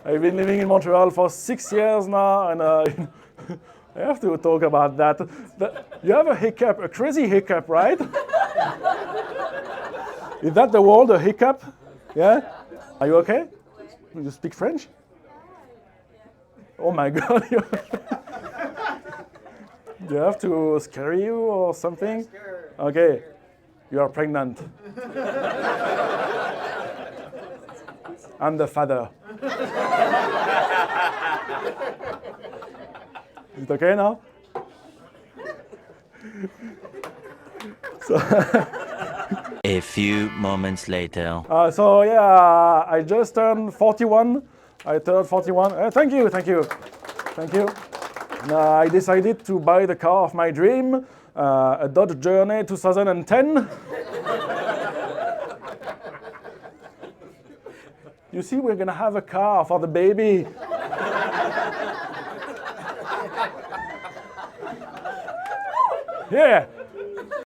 I've been living in Montreal for 6 years now, and I have to talk about that. You have a hiccup, a crazy hiccup, right? Is that the word, a hiccup? Yeah? Are you okay? You speak French? Oh my God. Do you have to scare you or something? Okay. You are pregnant. I'm the father. Is it okay now? A few moments later. So yeah, I just turned 41. I turned 41. Thank you. I decided to buy the car of my dream, a Dodge Journey 2010. You see, we're gonna have a car for the baby. Yeah.